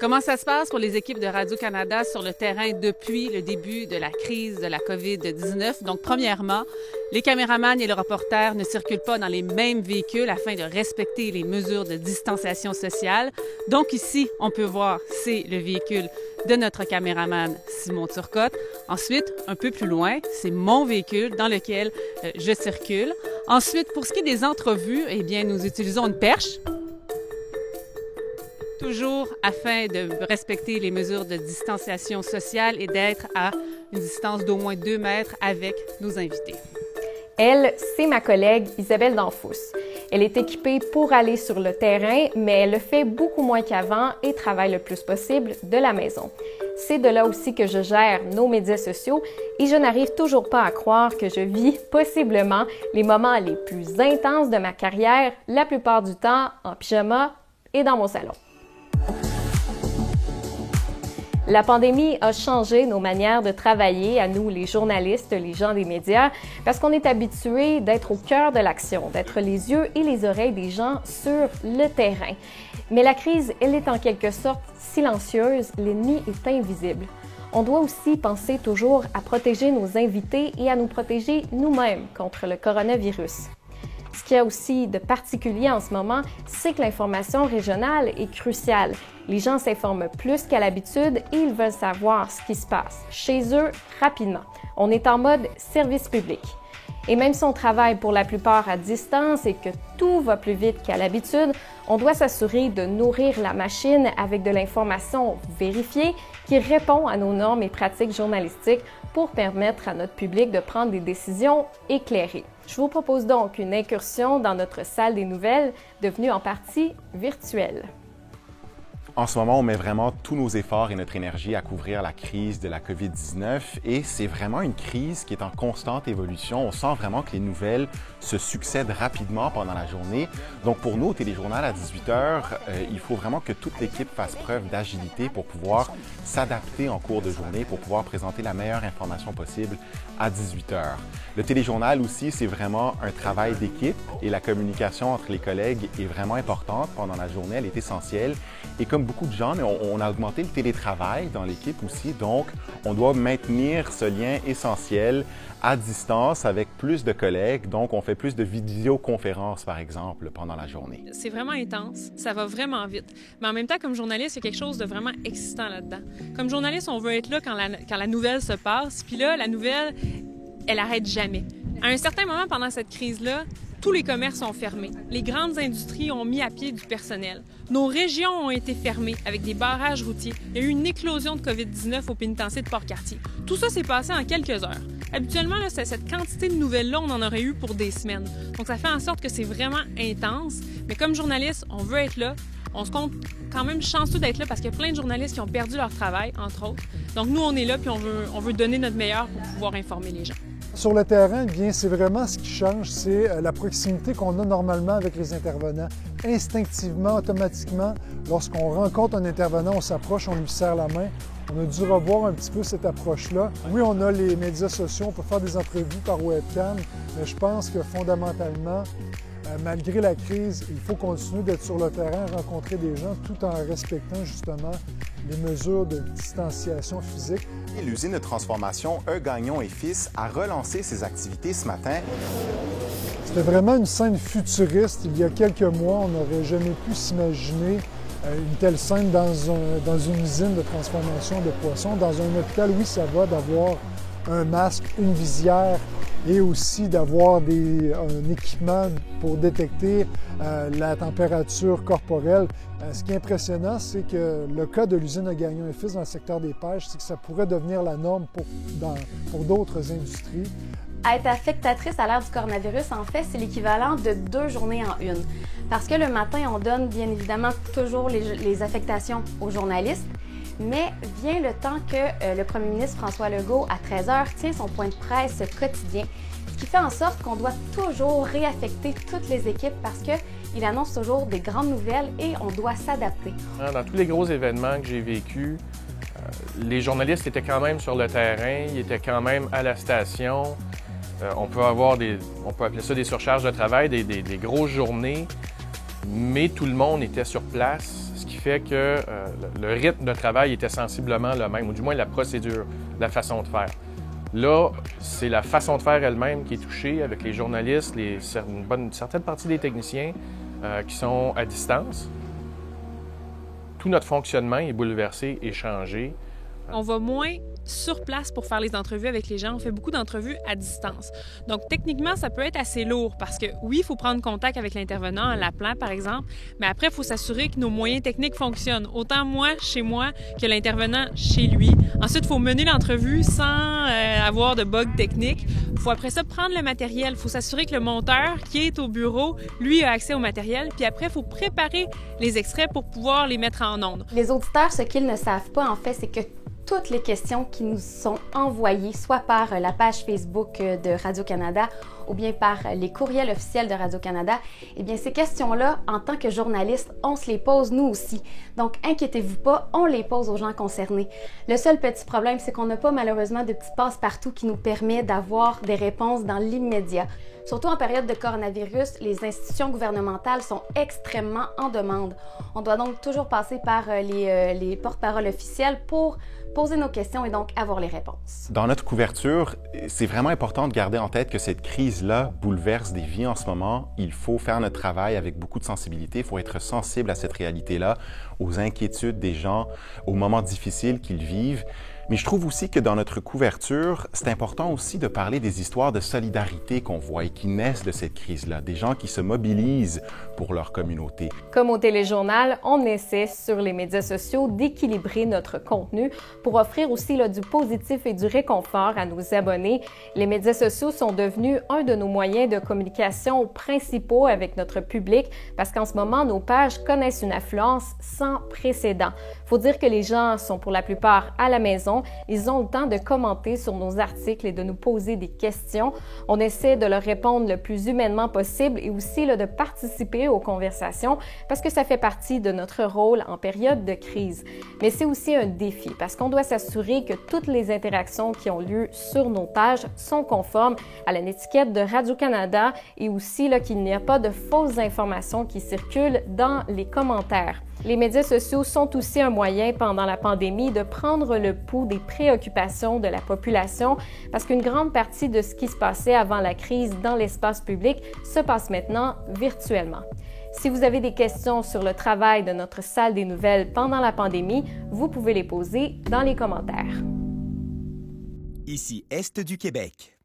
Comment ça se passe pour les équipes de Radio-Canada sur le terrain depuis le début de la crise de la COVID-19? Donc, premièrement, les caméramans et les reporters ne circulent pas dans les mêmes véhicules afin de respecter les mesures de distanciation sociale. Donc, ici, on peut voir, c'est le véhicule de notre caméraman Simon Turcotte. Ensuite, un peu plus loin, c'est mon véhicule dans lequel je circule. Ensuite, pour ce qui est des entrevues, eh bien, nous utilisons une perche. Toujours afin de respecter les mesures de distanciation sociale et d'être à une distance d'au moins 2 mètres avec nos invités. Elle, c'est ma collègue Isabelle Danfous. Elle est équipée pour aller sur le terrain, mais elle le fait beaucoup moins qu'avant et travaille le plus possible de la maison. C'est de là aussi que je gère nos médias sociaux et je n'arrive toujours pas à croire que je vis possiblement les moments les plus intenses de ma carrière, la plupart du temps en pyjama et dans mon salon. La pandémie a changé nos manières de travailler, à nous les journalistes, les gens des médias, parce qu'on est habitués d'être au cœur de l'action, d'être les yeux et les oreilles des gens sur le terrain. Mais la crise, elle est en quelque sorte silencieuse, l'ennemi est invisible. On doit aussi penser toujours à protéger nos invités et à nous protéger nous-mêmes contre le coronavirus. Ce qu'il y a aussi de particulier en ce moment, c'est que l'information régionale est cruciale. Les gens s'informent plus qu'à l'habitude et ils veulent savoir ce qui se passe chez eux rapidement. On est en mode service public. Et même si on travaille pour la plupart à distance et que tout va plus vite qu'à l'habitude, on doit s'assurer de nourrir la machine avec de l'information vérifiée qui répond à nos normes et pratiques journalistiques pour permettre à notre public de prendre des décisions éclairées. Je vous propose donc une incursion dans notre salle des nouvelles, devenue en partie virtuelle. En ce moment, on met vraiment tous nos efforts et notre énergie à couvrir la crise de la COVID-19 et c'est vraiment une crise qui est en constante évolution. On sent vraiment que les nouvelles se succèdent rapidement pendant la journée. Donc pour nous, au Téléjournal à 18h, il faut vraiment que toute l'équipe fasse preuve d'agilité pour pouvoir s'adapter en cours de journée, pour pouvoir présenter la meilleure information possible à 18h. Le Téléjournal aussi, c'est vraiment un travail d'équipe et la communication entre les collègues est vraiment importante pendant la journée, elle est essentielle. Et comme beaucoup de gens, on a augmenté le télétravail dans l'équipe aussi, donc on doit maintenir ce lien essentiel à distance avec plus de collègues. Donc, on fait plus de vidéoconférences, par exemple, pendant la journée. C'est vraiment intense, ça va vraiment vite. Mais en même temps, comme journaliste, il y a quelque chose de vraiment excitant là-dedans. Comme journaliste, on veut être là quand la nouvelle se passe, puis là, la nouvelle, elle arrête jamais. À un certain moment pendant cette crise-là, tous les commerces sont fermés. Les grandes industries ont mis à pied du personnel. Nos régions ont été fermées avec des barrages routiers. Il y a eu une éclosion de COVID-19 au pénitencier de Port-Cartier. Tout ça s'est passé en quelques heures. Habituellement, là, cette quantité de nouvelles-là, on en aurait eu pour des semaines. Donc, ça fait en sorte que c'est vraiment intense. Mais comme journaliste, on veut être là. On se compte quand même chanceux d'être là parce qu'il y a plein de journalistes qui ont perdu leur travail, entre autres. Donc, nous, on est là puis on veut donner notre meilleur pour pouvoir informer les gens. Sur le terrain, bien, c'est vraiment ce qui change, c'est la proximité qu'on a normalement avec les intervenants. Instinctivement, automatiquement, lorsqu'on rencontre un intervenant, on s'approche, on lui serre la main. On a dû revoir un petit peu cette approche-là. Oui, on a les médias sociaux, on peut faire des entrevues par webcam, mais je pense que fondamentalement, malgré la crise, il faut continuer d'être sur le terrain, rencontrer des gens tout en respectant justement les mesures de distanciation physique. L'usine de transformation Gagnon et Fils a relancé ses activités ce matin. C'était vraiment une scène futuriste. Il y a quelques mois, on n'aurait jamais pu s'imaginer une telle scène dans une usine de transformation de poissons. Dans un hôpital, oui, ça va d'avoir un masque, une visière et aussi d'avoir un équipement pour détecter la température corporelle. Ce qui est impressionnant, c'est que le cas de l'usine de Gagnon et Fils dans le secteur des pêches, c'est que ça pourrait devenir la norme pour d'autres industries. Être affectatrice à l'ère du coronavirus, en fait, c'est l'équivalent de 2 journées en une. Parce que le matin, on donne bien évidemment toujours les affectations aux journalistes, mais vient le temps que le premier ministre François Legault, à 13h, tient son point de presse quotidien, ce qui fait en sorte qu'on doit toujours réaffecter toutes les équipes parce qu'il annonce toujours des grandes nouvelles et on doit s'adapter. Dans tous les gros événements que j'ai vécus, les journalistes étaient quand même sur le terrain, ils étaient quand même à la station. On peut appeler ça des surcharges de travail, des grosses journées, mais tout le monde était sur place, ce qui fait que le rythme de travail était sensiblement le même, ou du moins la procédure, la façon de faire. Là, c'est la façon de faire elle-même qui est touchée avec les journalistes, une certaine partie des techniciens qui sont à distance. Tout notre fonctionnement est bouleversé et changé. On va moins sur place pour faire les entrevues avec les gens. On fait beaucoup d'entrevues à distance. Donc, techniquement, ça peut être assez lourd parce que, oui, il faut prendre contact avec l'intervenant à l'appelant, par exemple, mais après, il faut s'assurer que nos moyens techniques fonctionnent. Autant moi, chez moi, que l'intervenant chez lui. Ensuite, il faut mener l'entrevue sans avoir de bugs techniques. Il faut après ça prendre le matériel. Il faut s'assurer que le monteur qui est au bureau, lui, a accès au matériel. Puis après, il faut préparer les extraits pour pouvoir les mettre en ondes. Les auditeurs, ce qu'ils ne savent pas, en fait, c'est que toutes les questions qui nous sont envoyées, soit par la page Facebook de Radio-Canada ou bien par les courriels officiels de Radio-Canada, eh bien ces questions-là, en tant que journalistes, on se les pose nous aussi. Donc, inquiétez-vous pas, on les pose aux gens concernés. Le seul petit problème, c'est qu'on n'a pas malheureusement de petits passe-partout qui nous permet d'avoir des réponses dans l'immédiat. Surtout en période de coronavirus, les institutions gouvernementales sont extrêmement en demande. On doit donc toujours passer par les porte-paroles officiels pour poser nos questions et donc avoir les réponses. Dans notre couverture, c'est vraiment important de garder en tête que cette crise-là bouleverse des vies en ce moment. Il faut faire notre travail avec beaucoup de sensibilité. Il faut être sensible à cette réalité-là, aux inquiétudes des gens, aux moments difficiles qu'ils vivent. Mais je trouve aussi que dans notre couverture, c'est important aussi de parler des histoires de solidarité qu'on voit et qui naissent de cette crise-là, des gens qui se mobilisent pour leur communauté. Comme au téléjournal, on essaie sur les médias sociaux d'équilibrer notre contenu pour offrir aussi du positif et du réconfort à nos abonnés. Les médias sociaux sont devenus un de nos moyens de communication principaux avec notre public parce qu'en ce moment, nos pages connaissent une affluence sans précédent. Il faut dire que les gens sont pour la plupart à la maison. Ils ont le temps de commenter sur nos articles et de nous poser des questions. On essaie de leur répondre le plus humainement possible et aussi de participer aux conversations parce que ça fait partie de notre rôle en période de crise. Mais c'est aussi un défi parce qu'on doit s'assurer que toutes les interactions qui ont lieu sur nos pages sont conformes à l'étiquette de Radio-Canada et aussi qu'il n'y a pas de fausses informations qui circulent dans les commentaires. Les médias sociaux sont aussi un moyen pendant la pandémie de prendre le pouls des préoccupations de la population parce qu'une grande partie de ce qui se passait avant la crise dans l'espace public se passe maintenant virtuellement. Si vous avez des questions sur le travail de notre salle des nouvelles pendant la pandémie, vous pouvez les poser dans les commentaires. Ici Est du Québec.